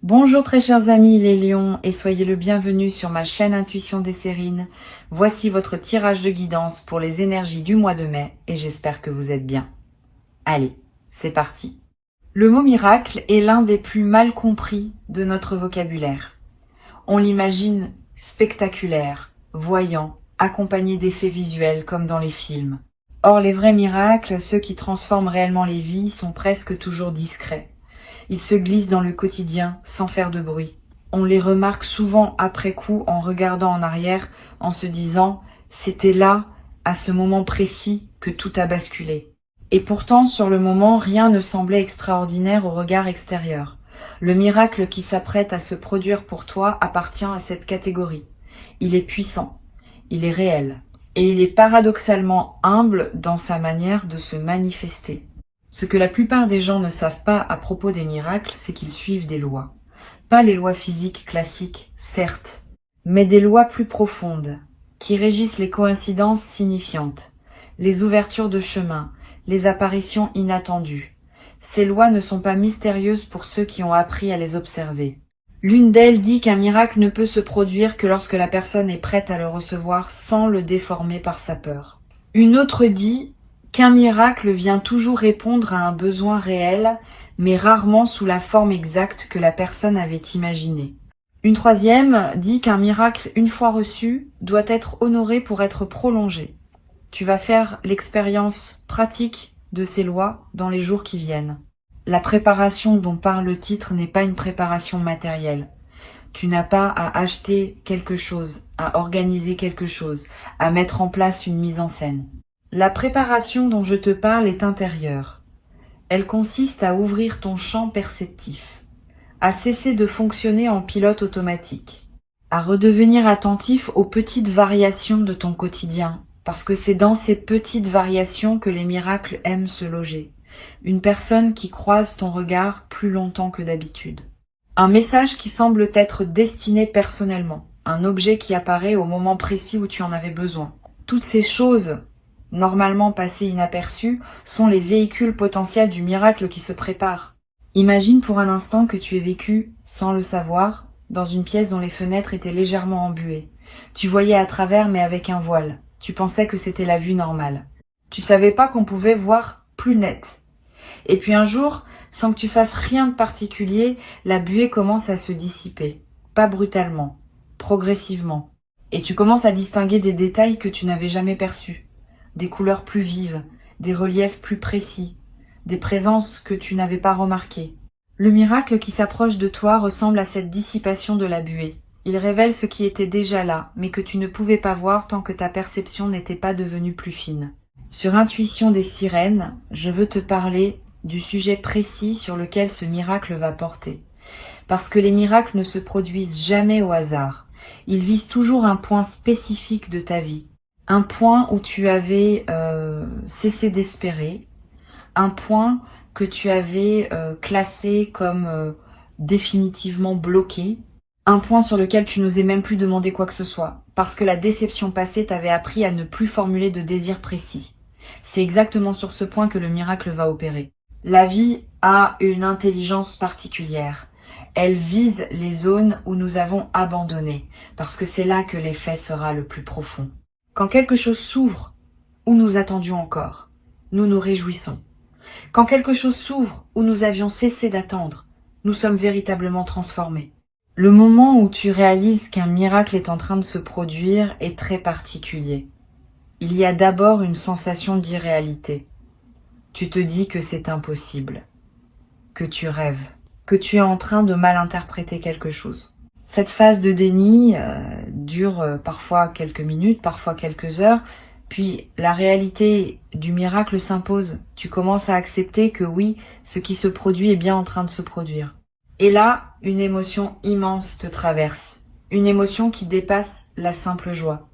Bonjour très chers amis les lions et soyez le bienvenu sur ma chaîne Intuition des Sérines. Voici votre tirage de guidance pour les énergies du mois de mai et j'espère que vous êtes bien. Allez, c'est parti. Le mot miracle est l'un des plus mal compris de notre vocabulaire. On l'imagine spectaculaire, voyant, accompagné d'effets visuels comme dans les films. Or les vrais miracles, ceux qui transforment réellement les vies, sont presque toujours discrets. Ils se glissent dans le quotidien sans faire de bruit. On les remarque souvent après coup en regardant en arrière, en se disant « c'était là, à ce moment précis, que tout a basculé ». Et pourtant, sur le moment, rien ne semblait extraordinaire au regard extérieur. Le miracle qui s'apprête à se produire pour toi appartient à cette catégorie. Il est puissant, il est réel, et il est paradoxalement humble dans sa manière de se manifester. Ce que la plupart des gens ne savent pas à propos des miracles, c'est qu'ils suivent des lois. Pas les lois physiques classiques, certes, mais des lois plus profondes, qui régissent les coïncidences signifiantes, les ouvertures de chemin, les apparitions inattendues. Ces lois ne sont pas mystérieuses pour ceux qui ont appris à les observer. L'une d'elles dit qu'un miracle ne peut se produire que lorsque la personne est prête à le recevoir sans le déformer par sa peur. Une autre dit qu'un miracle vient toujours répondre à un besoin réel, mais rarement sous la forme exacte que la personne avait imaginée. Une troisième dit qu'un miracle, une fois reçu, doit être honoré pour être prolongé. Tu vas faire l'expérience pratique de ces lois dans les jours qui viennent. La préparation dont parle le titre n'est pas une préparation matérielle. Tu n'as pas à acheter quelque chose, à organiser quelque chose, à mettre en place une mise en scène. La préparation dont je te parle est intérieure. Elle consiste à ouvrir ton champ perceptif, à cesser de fonctionner en pilote automatique, à redevenir attentif aux petites variations de ton quotidien, parce que c'est dans ces petites variations que les miracles aiment se loger. Une personne qui croise ton regard plus longtemps que d'habitude. Un message qui semble t'être destiné personnellement, un objet qui apparaît au moment précis où tu en avais besoin. Toutes ces choses normalement passées inaperçues, sont les véhicules potentiels du miracle qui se prépare. Imagine pour un instant que tu aies vécu, sans le savoir, dans une pièce dont les fenêtres étaient légèrement embuées. Tu voyais à travers mais avec un voile. Tu pensais que c'était la vue normale. Tu savais pas qu'on pouvait voir plus net. Et puis un jour, sans que tu fasses rien de particulier, la buée commence à se dissiper. Pas brutalement, progressivement. Et tu commences à distinguer des détails que tu n'avais jamais perçus. Des couleurs plus vives, des reliefs plus précis, des présences que tu n'avais pas remarquées. Le miracle qui s'approche de toi ressemble à cette dissipation de la buée. Il révèle ce qui était déjà là, mais que tu ne pouvais pas voir tant que ta perception n'était pas devenue plus fine. Sur Intuition des Sirènes, je veux te parler du sujet précis sur lequel ce miracle va porter. Parce que les miracles ne se produisent jamais au hasard. Ils visent toujours un point spécifique de ta vie. Un point où tu avais cessé d'espérer, un point que tu avais classé comme définitivement bloqué, un point sur lequel tu n'osais même plus demander quoi que ce soit, parce que la déception passée t'avait appris à ne plus formuler de désir précis. C'est exactement sur ce point que le miracle va opérer. La vie a une intelligence particulière. Elle vise les zones où nous avons abandonné, parce que c'est là que l'effet sera le plus profond. Quand quelque chose s'ouvre, où nous attendions encore, nous nous réjouissons. Quand quelque chose s'ouvre, où nous avions cessé d'attendre, nous sommes véritablement transformés. Le moment où tu réalises qu'un miracle est en train de se produire est très particulier. Il y a d'abord une sensation d'irréalité. Tu te dis que c'est impossible, que tu rêves, que tu es en train de mal interpréter quelque chose. Cette phase de déni dure parfois quelques minutes, parfois quelques heures, puis la réalité du miracle s'impose. Tu commences à accepter que oui, ce qui se produit est bien en train de se produire. Et là, une émotion immense te traverse, une émotion qui dépasse la simple joie,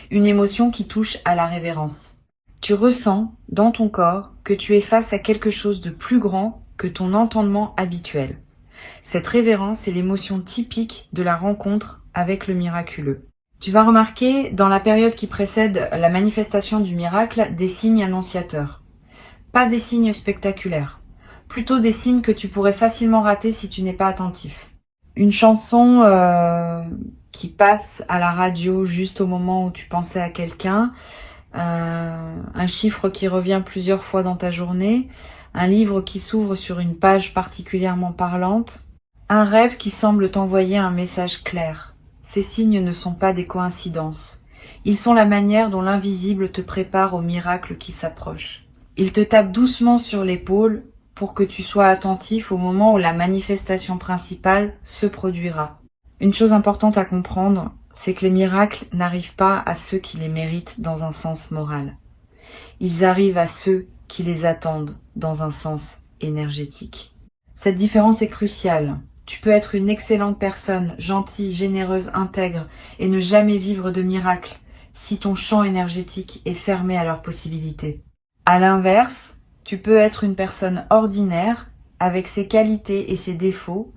une émotion qui touche à la révérence. Tu ressens dans ton corps que tu es face à quelque chose de plus grand que ton entendement habituel. Cette révérence est l'émotion typique de la rencontre avec le miraculeux. Tu vas remarquer, dans la période qui précède la manifestation du miracle, des signes annonciateurs. Pas des signes spectaculaires, plutôt des signes que tu pourrais facilement rater si tu n'es pas attentif. Une chanson qui passe à la radio juste au moment où tu pensais à quelqu'un, un chiffre qui revient plusieurs fois dans ta journée, un livre qui s'ouvre sur une page particulièrement parlante, un rêve qui semble t'envoyer un message clair. Ces signes ne sont pas des coïncidences. Ils sont la manière dont l'invisible te prépare au miracle qui s'approche. Il te tape doucement sur l'épaule pour que tu sois attentif au moment où la manifestation principale se produira. Une chose importante à comprendre, c'est que les miracles n'arrivent pas à ceux qui les méritent dans un sens moral. Ils arrivent à ceux qui les attendent dans un sens énergétique. Cette différence est cruciale. Tu peux être une excellente personne, gentille, généreuse, intègre, et ne jamais vivre de miracles si ton champ énergétique est fermé à leurs possibilités. À l'inverse, tu peux être une personne ordinaire, avec ses qualités et ses défauts,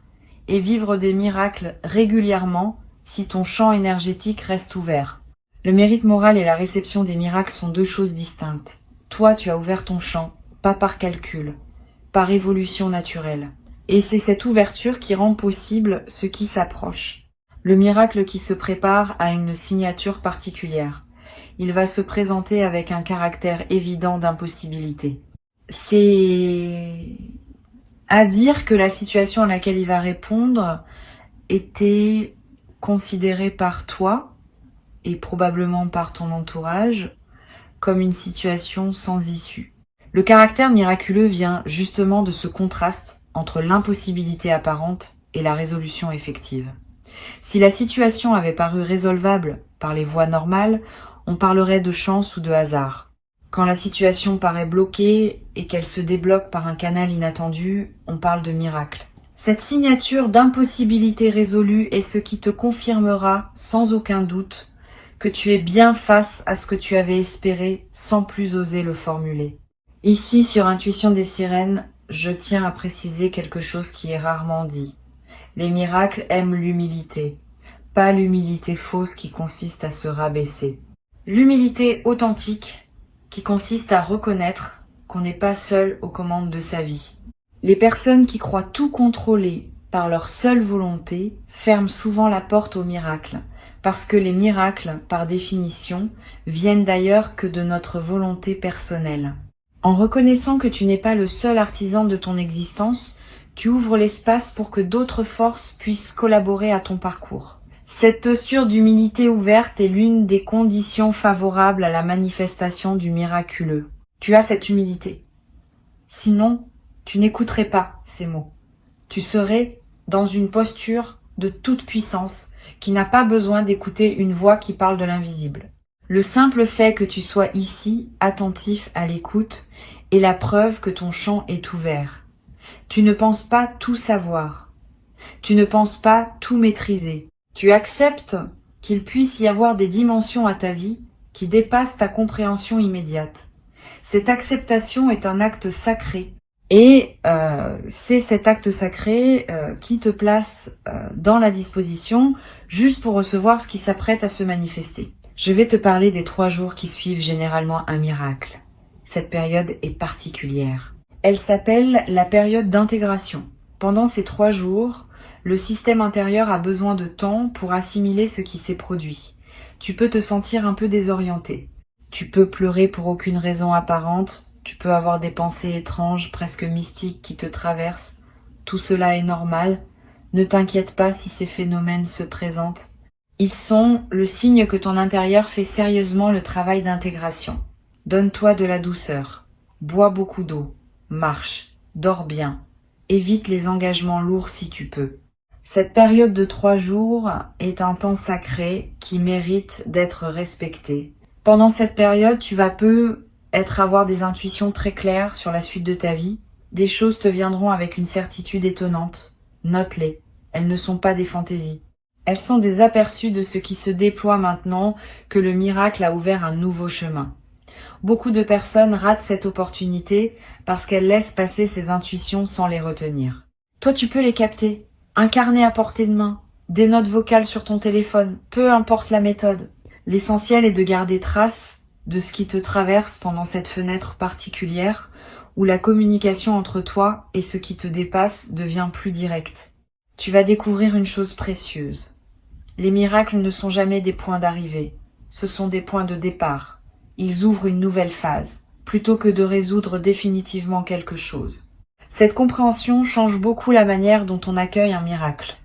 et vivre des miracles régulièrement si ton champ énergétique reste ouvert. Le mérite moral et la réception des miracles sont deux choses distinctes. Toi, tu as ouvert ton champ, pas par calcul, par évolution naturelle. Et c'est cette ouverture qui rend possible ce qui s'approche. Le miracle qui se prépare a une signature particulière. Il va se présenter avec un caractère évident d'impossibilité. C'est à dire que la situation à laquelle il va répondre était considérée par toi, et probablement par ton entourage, comme une situation sans issue. Le caractère miraculeux vient justement de ce contraste entre l'impossibilité apparente et la résolution effective. Si la situation avait paru résolvable par les voies normales, on parlerait de chance ou de hasard. Quand la situation paraît bloquée et qu'elle se débloque par un canal inattendu, on parle de miracle. Cette signature d'impossibilité résolue est ce qui te confirmera sans aucun doute que tu es bien face à ce que tu avais espéré sans plus oser le formuler. Ici, sur Intuition des Sirènes, je tiens à préciser quelque chose qui est rarement dit. Les miracles aiment l'humilité, pas l'humilité fausse qui consiste à se rabaisser. L'humilité authentique qui consiste à reconnaître qu'on n'est pas seul aux commandes de sa vie. Les personnes qui croient tout contrôler par leur seule volonté ferment souvent la porte aux miracles, parce que les miracles, par définition, viennent d'ailleurs que de notre volonté personnelle. En reconnaissant que tu n'es pas le seul artisan de ton existence, tu ouvres l'espace pour que d'autres forces puissent collaborer à ton parcours. Cette posture d'humilité ouverte est l'une des conditions favorables à la manifestation du miraculeux. Tu as cette humilité. Sinon, tu n'écouterais pas ces mots. Tu serais dans une posture de toute puissance qui n'a pas besoin d'écouter une voix qui parle de l'invisible. Le simple fait que tu sois ici, attentif à l'écoute, est la preuve que ton champ est ouvert. Tu ne penses pas tout savoir. Tu ne penses pas tout maîtriser. Tu acceptes qu'il puisse y avoir des dimensions à ta vie qui dépassent ta compréhension immédiate. Cette acceptation est un acte sacré. Et c'est cet acte sacré qui te place dans la disposition juste pour recevoir ce qui s'apprête à se manifester. Je vais te parler des 3 jours qui suivent généralement un miracle. Cette période est particulière. Elle s'appelle la période d'intégration. Pendant ces 3 jours, le système intérieur a besoin de temps pour assimiler ce qui s'est produit. Tu peux te sentir un peu désorienté. Tu peux pleurer pour aucune raison apparente. Tu peux avoir des pensées étranges, presque mystiques, qui te traversent. Tout cela est normal. Ne t'inquiète pas si ces phénomènes se présentent. Ils sont le signe que ton intérieur fait sérieusement le travail d'intégration. Donne-toi de la douceur. Bois beaucoup d'eau. Marche. Dors bien. Évite les engagements lourds si tu peux. Cette période de 3 jours est un temps sacré qui mérite d'être respecté. Pendant cette période, tu vas avoir des intuitions très claires sur la suite de ta vie. Des choses te viendront avec une certitude étonnante. Note-les. Elles ne sont pas des fantaisies. Elles sont des aperçus de ce qui se déploie maintenant que le miracle a ouvert un nouveau chemin. Beaucoup de personnes ratent cette opportunité parce qu'elles laissent passer ces intuitions sans les retenir. Toi, tu peux les capter. Un carnet à portée de main, des notes vocales sur ton téléphone, peu importe la méthode. L'essentiel est de garder trace de ce qui te traverse pendant cette fenêtre particulière où la communication entre toi et ce qui te dépasse devient plus directe. tu vas découvrir une chose précieuse. Les miracles ne sont jamais des points d'arrivée, ce sont des points de départ. Ils ouvrent une nouvelle phase, plutôt que de résoudre définitivement quelque chose. Cette compréhension change beaucoup la manière dont on accueille un miracle.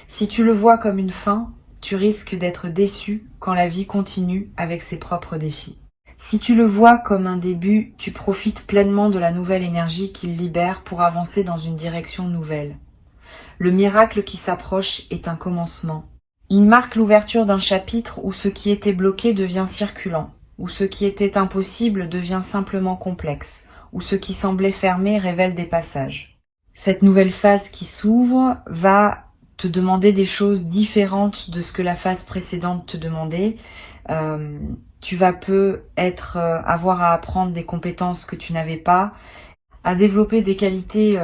Si tu le vois comme une fin, tu risques d'être déçu quand la vie continue avec ses propres défis. Si tu le vois comme un début, tu profites pleinement de la nouvelle énergie qu'il libère pour avancer dans une direction nouvelle. Le miracle qui s'approche est un commencement. Il marque l'ouverture d'un chapitre où ce qui était bloqué devient circulant, où ce qui était impossible devient simplement complexe, où ce qui semblait fermé révèle des passages. Cette nouvelle phase qui s'ouvre va te demander des choses différentes de ce que la phase précédente te demandait. Tu vas avoir à apprendre des compétences que tu n'avais pas, à développer des qualités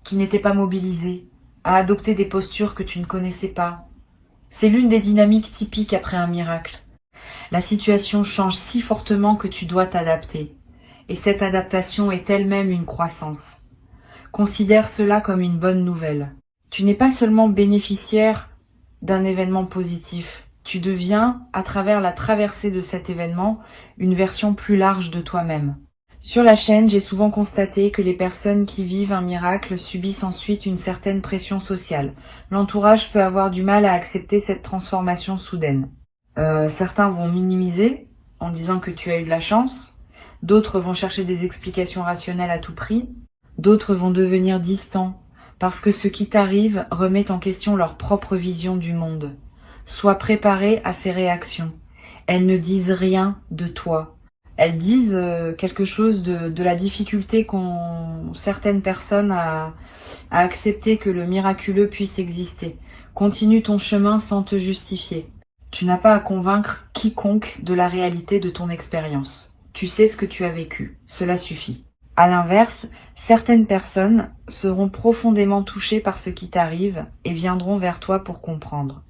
qui n'étaient pas mobilisées, à adopter des postures que tu ne connaissais pas. C'est l'une des dynamiques typiques après un miracle. La situation change si fortement que tu dois t'adapter. Et cette adaptation est elle-même une croissance. Considère cela comme une bonne nouvelle. Tu n'es pas seulement bénéficiaire d'un événement positif. Tu deviens, à travers la traversée de cet événement, une version plus large de toi-même. Sur la chaîne, j'ai souvent constaté que les personnes qui vivent un miracle subissent ensuite une certaine pression sociale. L'entourage peut avoir du mal à accepter cette transformation soudaine. Certains vont minimiser en disant que tu as eu de la chance, d'autres vont chercher des explications rationnelles à tout prix, d'autres vont devenir distants parce que ce qui t'arrive remet en question leur propre vision du monde. Sois préparé à ces réactions. Elles ne disent rien de toi. Elles disent quelque chose de la difficulté qu'ont certaines personnes à accepter que le miraculeux puisse exister. Continue ton chemin sans te justifier. Tu n'as pas à convaincre quiconque de la réalité de ton expérience. Tu sais ce que tu as vécu, cela suffit. À l'inverse, certaines personnes seront profondément touchées par ce qui t'arrive et viendront vers toi pour comprendre.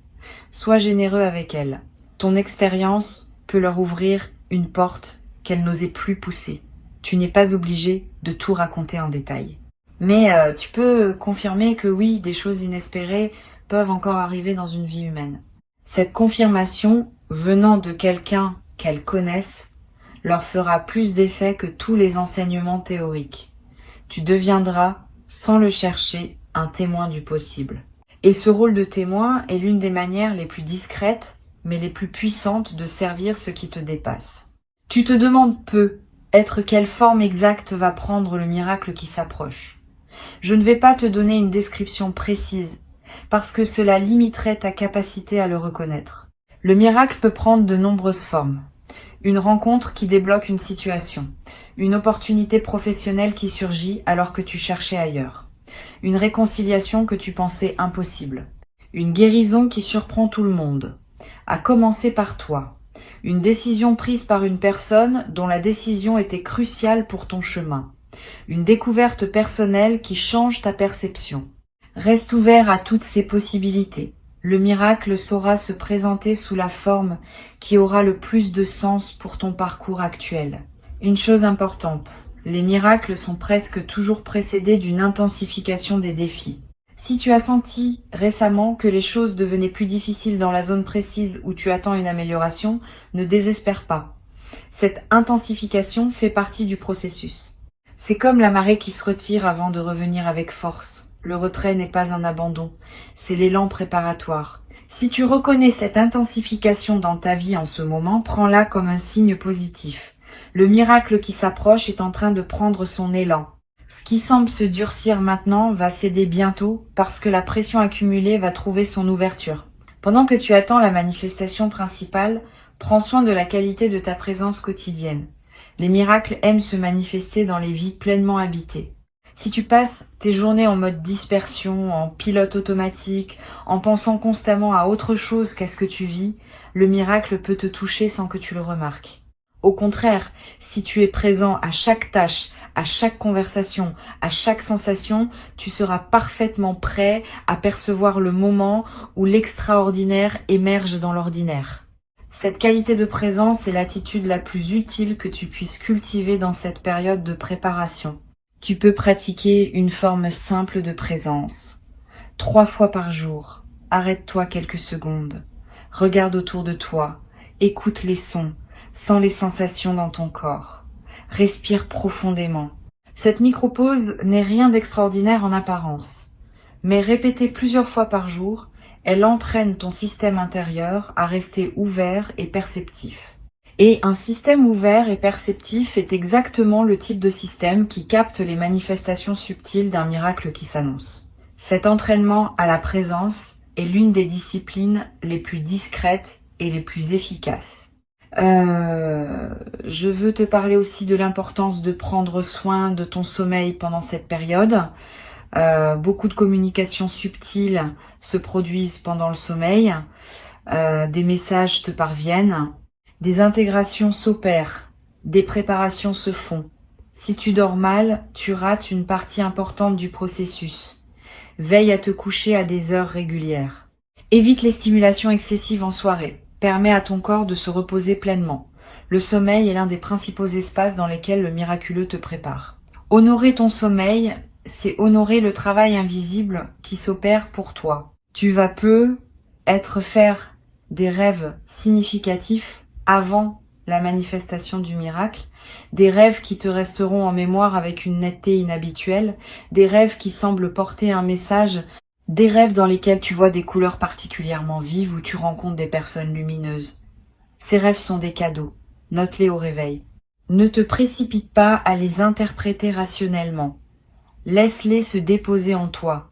Sois généreux avec elles. Ton expérience peut leur ouvrir une porte qu'elles n'osaient plus pousser. Tu n'es pas obligé de tout raconter en détail. Mais tu peux confirmer que oui, des choses inespérées peuvent encore arriver dans une vie humaine. Cette confirmation, venant de quelqu'un qu'elles connaissent, leur fera plus d'effet que tous les enseignements théoriques. Tu deviendras, sans le chercher, un témoin du possible. Et ce rôle de témoin est l'une des manières les plus discrètes, mais les plus puissantes de servir ce qui te dépasse. Tu te demandes être quelle forme exacte va prendre le miracle qui s'approche. Je ne vais pas te donner une description précise, parce que cela limiterait ta capacité à le reconnaître. Le miracle peut prendre de nombreuses formes. Une rencontre qui débloque une situation, une opportunité professionnelle qui surgit alors que tu cherchais ailleurs, une réconciliation que tu pensais impossible, une guérison qui surprend tout le monde, à commencer par toi, une décision prise par une personne dont la décision était cruciale pour ton chemin, une découverte personnelle qui change ta perception. Reste ouvert à toutes ces possibilités. Le miracle saura se présenter sous la forme qui aura le plus de sens pour ton parcours actuel. Une chose importante, les miracles sont presque toujours précédés d'une intensification des défis. Si tu as senti récemment que les choses devenaient plus difficiles dans la zone précise où tu attends une amélioration, ne désespère pas. Cette intensification fait partie du processus. C'est comme la marée qui se retire avant de revenir avec force. Le retrait n'est pas un abandon, c'est l'élan préparatoire. Si tu reconnais cette intensification dans ta vie en ce moment, prends-la comme un signe positif. Le miracle qui s'approche est en train de prendre son élan. Ce qui semble se durcir maintenant va céder bientôt parce que la pression accumulée va trouver son ouverture. Pendant que tu attends la manifestation principale, prends soin de la qualité de ta présence quotidienne. Les miracles aiment se manifester dans les vies pleinement habitées. Si tu passes tes journées en mode dispersion, en pilote automatique, en pensant constamment à autre chose qu'à ce que tu vis, le miracle peut te toucher sans que tu le remarques. Au contraire, si tu es présent à chaque tâche, à chaque conversation, à chaque sensation, tu seras parfaitement prêt à percevoir le moment où l'extraordinaire émerge dans l'ordinaire. Cette qualité de présence est l'attitude la plus utile que tu puisses cultiver dans cette période de préparation. Tu peux pratiquer une forme simple de présence. 3 fois par jour. Arrête-toi quelques secondes. Regarde autour de toi. Écoute les sons. Sens les sensations dans ton corps. Respire profondément. Cette micro-pause n'est rien d'extraordinaire en apparence. Mais répétée plusieurs fois par jour, elle entraîne ton système intérieur à rester ouvert et perceptif. Et un système ouvert et perceptif est exactement le type de système qui capte les manifestations subtiles d'un miracle qui s'annonce. Cet entraînement à la présence est l'une des disciplines les plus discrètes et les plus efficaces. Je veux te parler aussi de l'importance de prendre soin de ton sommeil pendant cette période. Beaucoup de communications subtiles se produisent pendant le sommeil. Des messages te parviennent. Des intégrations s'opèrent, des préparations se font. Si tu dors mal, tu rates une partie importante du processus. Veille à te coucher à des heures régulières. Évite les stimulations excessives en soirée. Permets à ton corps de se reposer pleinement. Le sommeil est l'un des principaux espaces dans lesquels le miraculeux te prépare. Honorer ton sommeil, c'est honorer le travail invisible qui s'opère pour toi. Tu vas faire des rêves significatifs avant la manifestation du miracle, des rêves qui te resteront en mémoire avec une netteté inhabituelle, des rêves qui semblent porter un message, des rêves dans lesquels tu vois des couleurs particulièrement vives ou tu rencontres des personnes lumineuses. Ces rêves sont des cadeaux, note-les au réveil. Ne te précipite pas à les interpréter rationnellement. Laisse-les se déposer en toi.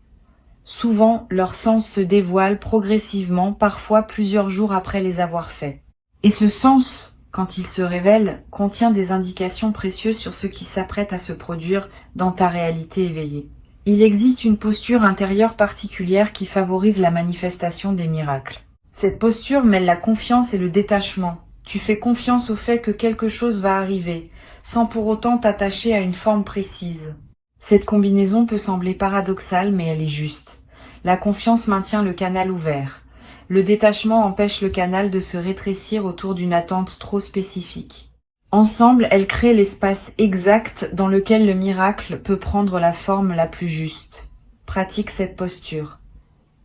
Souvent, leur sens se dévoile progressivement, parfois plusieurs jours après les avoir faits. Et ce sens, quand il se révèle, contient des indications précieuses sur ce qui s'apprête à se produire dans ta réalité éveillée. Il existe une posture intérieure particulière qui favorise la manifestation des miracles. Cette posture mêle la confiance et le détachement. Tu fais confiance au fait que quelque chose va arriver, sans pour autant t'attacher à une forme précise. Cette combinaison peut sembler paradoxale, mais elle est juste. La confiance maintient le canal ouvert. Le détachement empêche le canal de se rétrécir autour d'une attente trop spécifique. Ensemble, elles créent l'espace exact dans lequel le miracle peut prendre la forme la plus juste. Pratique cette posture.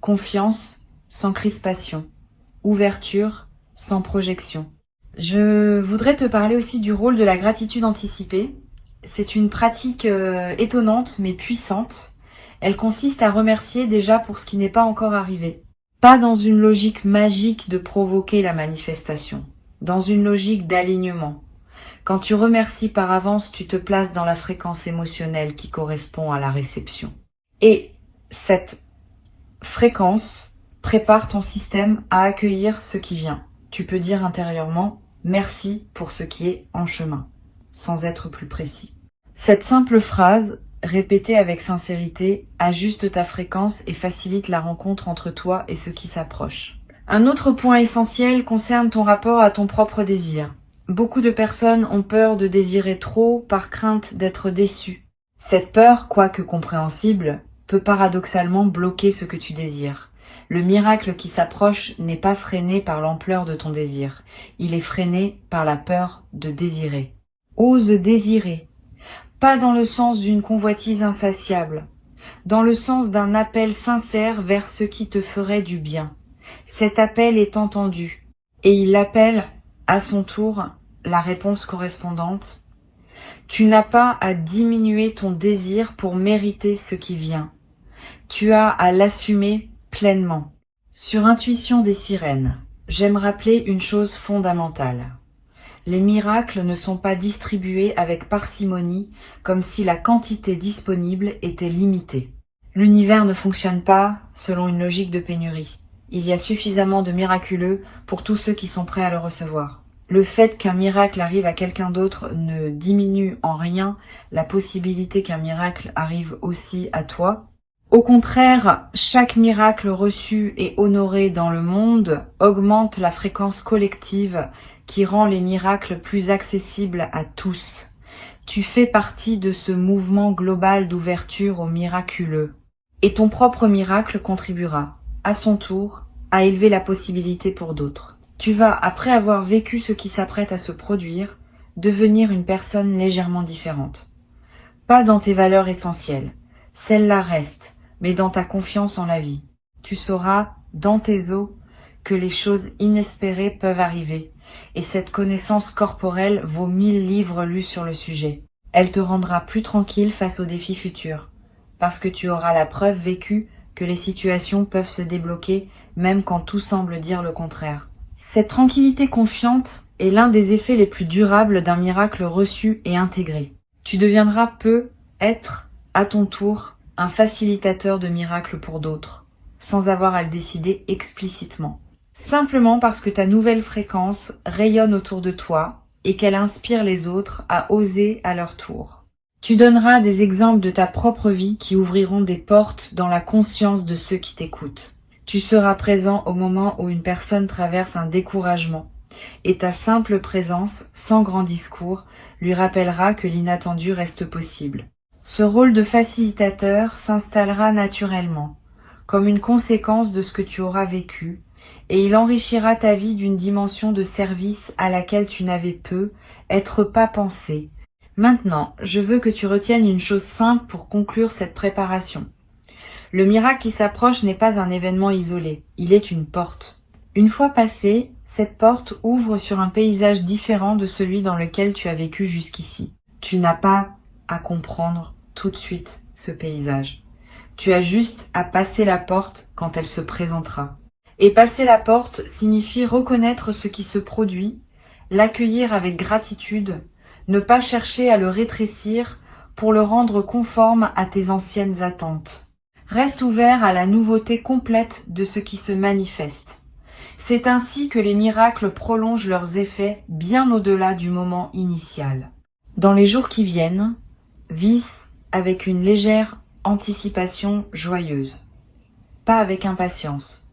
Confiance sans crispation. Ouverture sans projection. Je voudrais te parler aussi du rôle de la gratitude anticipée. C'est une pratique étonnante mais puissante. Elle consiste à remercier déjà pour ce qui n'est pas encore arrivé. Pas dans une logique magique de provoquer la manifestation, dans une logique d'alignement. Quand tu remercies par avance, tu te places dans la fréquence émotionnelle qui correspond à la réception. Et cette fréquence prépare ton système à accueillir ce qui vient. Tu peux dire intérieurement « merci pour ce qui est en chemin », sans être plus précis. Cette simple phrase, répétée avec sincérité, ajuste ta fréquence et facilite la rencontre entre toi et ce qui s'approche. Un autre point essentiel concerne ton rapport à ton propre désir. Beaucoup de personnes ont peur de désirer trop par crainte d'être déçues. Cette peur, quoique compréhensible, peut paradoxalement bloquer ce que tu désires. Le miracle qui s'approche n'est pas freiné par l'ampleur de ton désir. Il est freiné par la peur de désirer. Ose désirer. Pas dans le sens d'une convoitise insatiable, dans le sens d'un appel sincère vers ce qui te ferait du bien. Cet appel est entendu, et il appelle, à son tour, la réponse correspondante. Tu n'as pas à diminuer ton désir pour mériter ce qui vient. Tu as à l'assumer pleinement. Sur Intuition des sirènes, j'aime rappeler une chose fondamentale. Les miracles ne sont pas distribués avec parcimonie, comme si la quantité disponible était limitée. L'univers ne fonctionne pas selon une logique de pénurie. Il y a suffisamment de miraculeux pour tous ceux qui sont prêts à le recevoir. Le fait qu'un miracle arrive à quelqu'un d'autre ne diminue en rien la possibilité qu'un miracle arrive aussi à toi. Au contraire, chaque miracle reçu et honoré dans le monde augmente la fréquence collective qui rend les miracles plus accessibles à tous. Tu fais partie de ce mouvement global d'ouverture au miraculeux. Et ton propre miracle contribuera, à son tour, à élever la possibilité pour d'autres. Tu vas, après avoir vécu ce qui s'apprête à se produire, devenir une personne légèrement différente. Pas dans tes valeurs essentielles. Celles-là restent, mais dans ta confiance en la vie. Tu sauras, dans tes os, que les choses inespérées peuvent arriver, et cette connaissance corporelle vaut 1000 livres lus sur le sujet. Elle te rendra plus tranquille face aux défis futurs, parce que tu auras la preuve vécue que les situations peuvent se débloquer même quand tout semble dire le contraire. Cette tranquillité confiante est l'un des effets les plus durables d'un miracle reçu et intégré. Tu deviendras être, à ton tour, un facilitateur de miracles pour d'autres, sans avoir à le décider explicitement. Simplement parce que ta nouvelle fréquence rayonne autour de toi et qu'elle inspire les autres à oser à leur tour. Tu donneras des exemples de ta propre vie qui ouvriront des portes dans la conscience de ceux qui t'écoutent. Tu seras présent au moment où une personne traverse un découragement, et ta simple présence, sans grand discours, lui rappellera que l'inattendu reste possible. Ce rôle de facilitateur s'installera naturellement, comme une conséquence de ce que tu auras vécu, et il enrichira ta vie d'une dimension de service à laquelle tu n'avais pas pensé. Maintenant, je veux que tu retiennes une chose simple pour conclure cette préparation. Le miracle qui s'approche n'est pas un événement isolé, il est une porte. Une fois passée, cette porte ouvre sur un paysage différent de celui dans lequel tu as vécu jusqu'ici. Tu n'as pas à comprendre tout de suite ce paysage. Tu as juste à passer la porte quand elle se présentera. Et passer la porte signifie reconnaître ce qui se produit, l'accueillir avec gratitude, ne pas chercher à le rétrécir pour le rendre conforme à tes anciennes attentes. Reste ouvert à la nouveauté complète de ce qui se manifeste. C'est ainsi que les miracles prolongent leurs effets bien au-delà du moment initial. Dans les jours qui viennent, vis avec une légère anticipation joyeuse, pas avec impatience,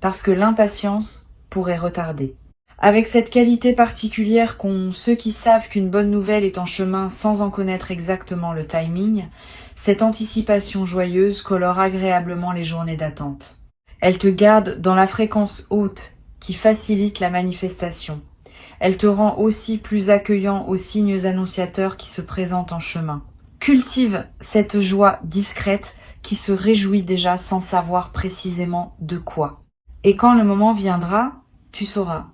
parce que l'impatience pourrait retarder. Avec cette qualité particulière qu'ont ceux qui savent qu'une bonne nouvelle est en chemin sans en connaître exactement le timing, cette anticipation joyeuse colore agréablement les journées d'attente. Elle te garde dans la fréquence haute qui facilite la manifestation. Elle te rend aussi plus accueillant aux signes annonciateurs qui se présentent en chemin. Cultive cette joie discrète qui se réjouit déjà sans savoir précisément de quoi. Et quand le moment viendra, tu sauras.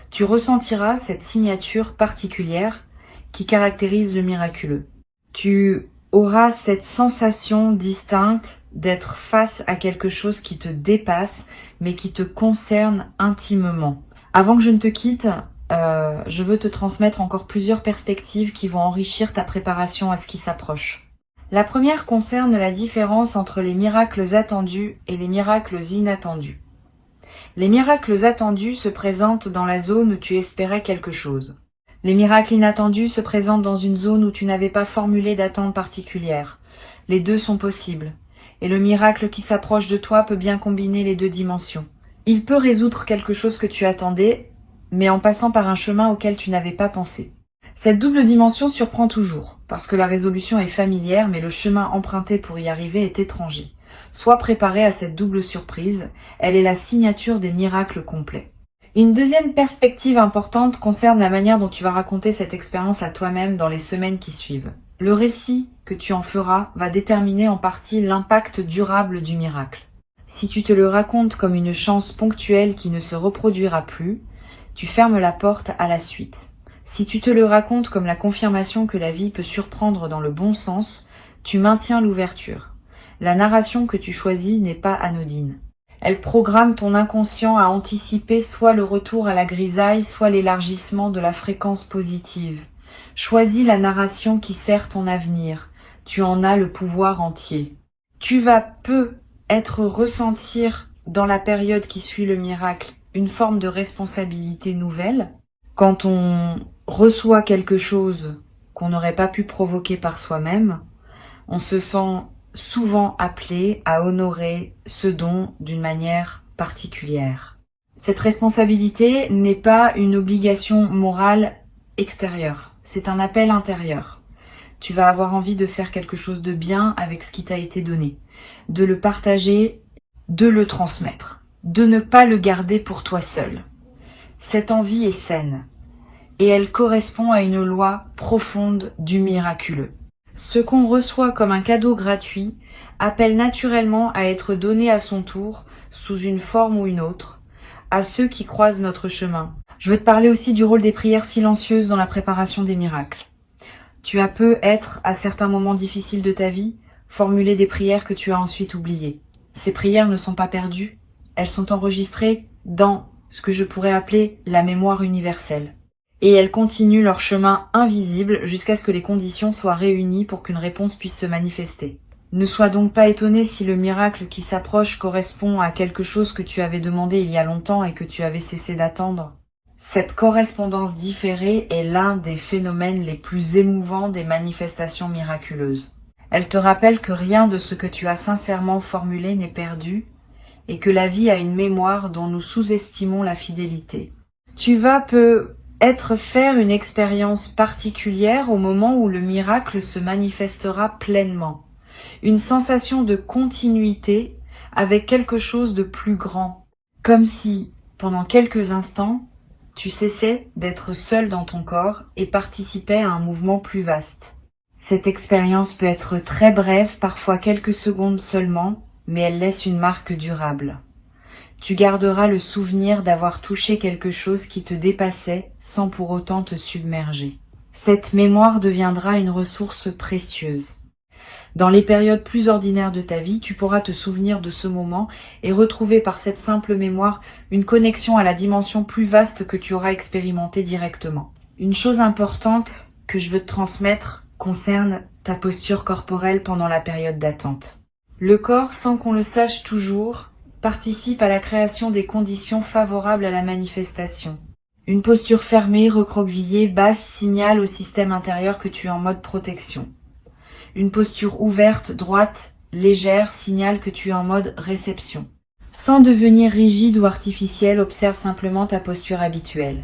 Tu ressentiras cette signature particulière qui caractérise le miraculeux. Tu auras cette sensation distincte d'être face à quelque chose qui te dépasse, mais qui te concerne intimement. Avant que je ne te quitte, je veux te transmettre encore plusieurs perspectives qui vont enrichir ta préparation à ce qui s'approche. La première concerne la différence entre les miracles attendus et les miracles inattendus. Les miracles attendus se présentent dans la zone où tu espérais quelque chose. Les miracles inattendus se présentent dans une zone où tu n'avais pas formulé d'attente particulière. Les deux sont possibles, et le miracle qui s'approche de toi peut bien combiner les deux dimensions. Il peut résoudre quelque chose que tu attendais, mais en passant par un chemin auquel tu n'avais pas pensé. Cette double dimension surprend toujours, parce que la résolution est familière, mais le chemin emprunté pour y arriver est étranger. Sois préparé à cette double surprise, elle est la signature des miracles complets. Une deuxième perspective importante concerne la manière dont tu vas raconter cette expérience à toi-même dans les semaines qui suivent. Le récit que tu en feras va déterminer en partie l'impact durable du miracle. Si tu te le racontes comme une chance ponctuelle qui ne se reproduira plus, tu fermes la porte à la suite. Si tu te le racontes comme la confirmation que la vie peut surprendre dans le bon sens, tu maintiens l'ouverture. La narration que tu choisis n'est pas anodine. Elle programme ton inconscient à anticiper soit le retour à la grisaille, soit l'élargissement de la fréquence positive. Choisis la narration qui sert ton avenir. Tu en as le pouvoir entier. Tu vas peut-être ressentir dans la période qui suit le miracle une forme de responsabilité nouvelle. Quand on reçoit quelque chose qu'on n'aurait pas pu provoquer par soi-même, on se sent souvent appelé à honorer ce don d'une manière particulière. Cette responsabilité n'est pas une obligation morale extérieure, c'est un appel intérieur. Tu vas avoir envie de faire quelque chose de bien avec ce qui t'a été donné, de le partager, de le transmettre, de ne pas le garder pour toi seul. Cette envie est saine, et elle correspond à une loi profonde du miraculeux. Ce qu'on reçoit comme un cadeau gratuit appelle naturellement à être donné à son tour, sous une forme ou une autre, à ceux qui croisent notre chemin. Je veux te parler aussi du rôle des prières silencieuses dans la préparation des miracles. Tu as peut-être, à certains moments difficiles de ta vie, formulé des prières que tu as ensuite oubliées. Ces prières ne sont pas perdues, elles sont enregistrées dans ce que je pourrais appeler la mémoire universelle. Et elles continuent leur chemin invisible jusqu'à ce que les conditions soient réunies pour qu'une réponse puisse se manifester. Ne sois donc pas étonné si le miracle qui s'approche correspond à quelque chose que tu avais demandé il y a longtemps et que tu avais cessé d'attendre. Cette correspondance différée est l'un des phénomènes les plus émouvants des manifestations miraculeuses. Elle te rappelle que rien de ce que tu as sincèrement formulé n'est perdu et que la vie a une mémoire dont nous sous-estimons la fidélité. Tu vas peut-être faire une expérience particulière au moment où le miracle se manifestera pleinement. Une sensation de continuité avec quelque chose de plus grand, comme si, pendant quelques instants, tu cessais d'être seul dans ton corps et participais à un mouvement plus vaste. Cette expérience peut être très brève, parfois quelques secondes seulement, mais elle laisse une marque durable. Tu garderas le souvenir d'avoir touché quelque chose qui te dépassait sans pour autant te submerger. Cette mémoire deviendra une ressource précieuse. Dans les périodes plus ordinaires de ta vie, tu pourras te souvenir de ce moment et retrouver par cette simple mémoire une connexion à la dimension plus vaste que tu auras expérimentée directement. Une chose importante que je veux te transmettre concerne ta posture corporelle pendant la période d'attente. Le corps, sans qu'on le sache toujours, participe à la création des conditions favorables à la manifestation. Une posture fermée, recroquevillée, basse signale au système intérieur que tu es en mode protection. Une posture ouverte, droite, légère signale que tu es en mode réception. Sans devenir rigide ou artificiel, observe simplement ta posture habituelle.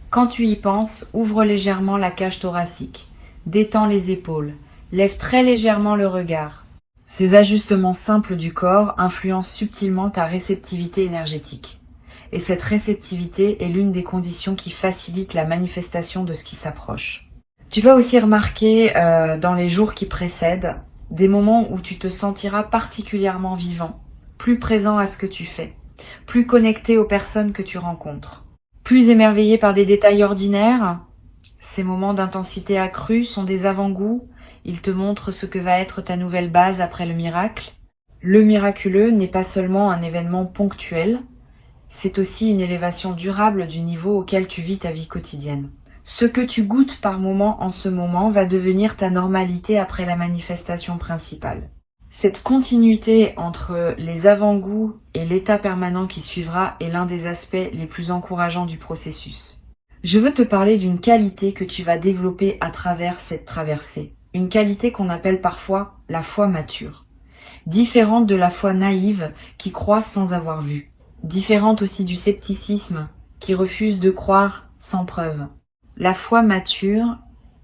Quand tu y penses, ouvre légèrement la cage thoracique, détends les épaules, lève très légèrement le regard. Ces ajustements simples du corps influencent subtilement ta réceptivité énergétique. Et cette réceptivité est l'une des conditions qui facilitent la manifestation de ce qui s'approche. Tu vas aussi remarquer dans les jours qui précèdent des moments où tu te sentiras particulièrement vivant, plus présent à ce que tu fais, plus connecté aux personnes que tu rencontres, plus émerveillé par des détails ordinaires. Ces moments d'intensité accrue sont des avant-goûts, ils te montrent ce que va être ta nouvelle base après le miracle. Le miraculeux n'est pas seulement un événement ponctuel, c'est aussi une élévation durable du niveau auquel tu vis ta vie quotidienne. Ce que tu goûtes par moment en ce moment va devenir ta normalité après la manifestation principale. Cette continuité entre les avant-goûts et l'état permanent qui suivra est l'un des aspects les plus encourageants du processus. Je veux te parler d'une qualité que tu vas développer à travers cette traversée. Une qualité qu'on appelle parfois la foi mature. Différente de la foi naïve qui croit sans avoir vu. Différente aussi du scepticisme qui refuse de croire sans preuve. La foi mature,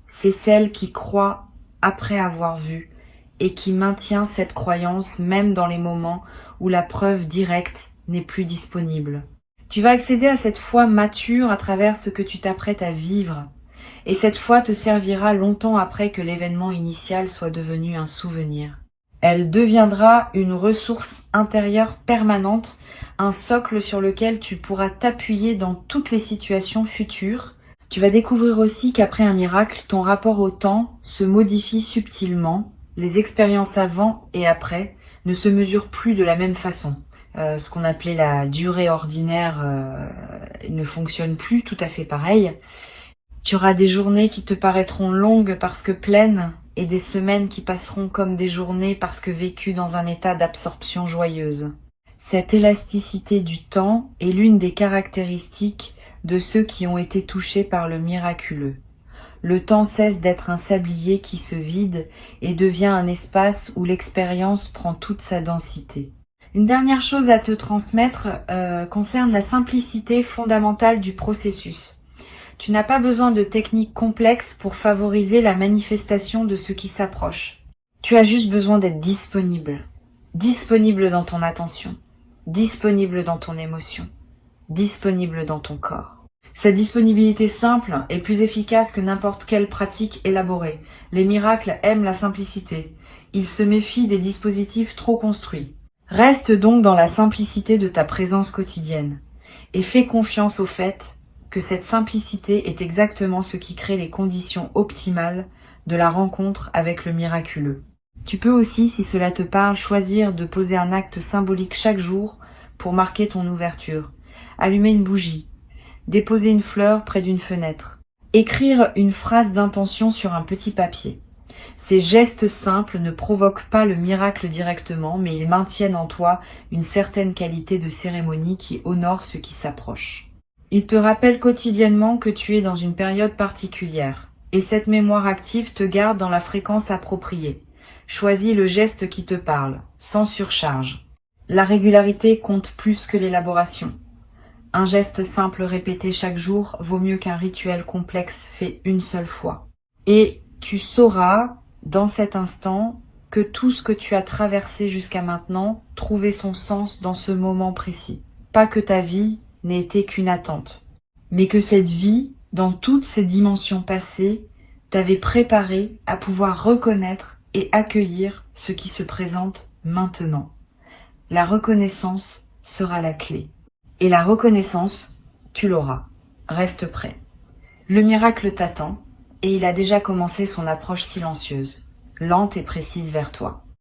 c'est celle qui croit après avoir vu et qui maintient cette croyance même dans les moments où la preuve directe n'est plus disponible. Tu vas accéder à cette foi mature à travers ce que tu t'apprêtes à vivre, et cette foi te servira longtemps après que l'événement initial soit devenu un souvenir. Elle deviendra une ressource intérieure permanente, un socle sur lequel tu pourras t'appuyer dans toutes les situations futures. Tu vas découvrir aussi qu'après un miracle, ton rapport au temps se modifie subtilement. Les expériences avant et après ne se mesurent plus de la même façon. Ce qu'on appelait la durée ordinaire ne fonctionne plus tout à fait pareil. Tu auras des journées qui te paraîtront longues parce que pleines et des semaines qui passeront comme des journées parce que vécues dans un état d'absorption joyeuse. Cette élasticité du temps est l'une des caractéristiques de ceux qui ont été touchés par le miraculeux. Le temps cesse d'être un sablier qui se vide et devient un espace où l'expérience prend toute sa densité. Une dernière chose à te transmettre concerne la simplicité fondamentale du processus. Tu n'as pas besoin de techniques complexes pour favoriser la manifestation de ce qui s'approche. Tu as juste besoin d'être disponible. Disponible dans ton attention. Disponible dans ton émotion. Disponible dans ton corps. Cette disponibilité simple est plus efficace que n'importe quelle pratique élaborée. Les miracles aiment la simplicité. Ils se méfient des dispositifs trop construits. Reste donc dans la simplicité de ta présence quotidienne et fais confiance au fait que cette simplicité est exactement ce qui crée les conditions optimales de la rencontre avec le miraculeux. Tu peux aussi, si cela te parle, choisir de poser un acte symbolique chaque jour pour marquer ton ouverture. Allumer une bougie, déposer une fleur près d'une fenêtre, écrire une phrase d'intention sur un petit papier. Ces gestes simples ne provoquent pas le miracle directement, mais ils maintiennent en toi une certaine qualité de cérémonie qui honore ce qui s'approche. Ils te rappellent quotidiennement que tu es dans une période particulière, et cette mémoire active te garde dans la fréquence appropriée. Choisis le geste qui te parle, sans surcharge. La régularité compte plus que l'élaboration. Un geste simple répété chaque jour vaut mieux qu'un rituel complexe fait une seule fois. Et tu sauras, dans cet instant, que tout ce que tu as traversé jusqu'à maintenant trouvait son sens dans ce moment précis. Pas que ta vie n'ait été qu'une attente, mais que cette vie, dans toutes ses dimensions passées, t'avait préparé à pouvoir reconnaître et accueillir ce qui se présente maintenant. La reconnaissance sera la clé. Et la reconnaissance, tu l'auras. Reste prêt. Le miracle t'attend, et il a déjà commencé son approche silencieuse, lente et précise vers toi.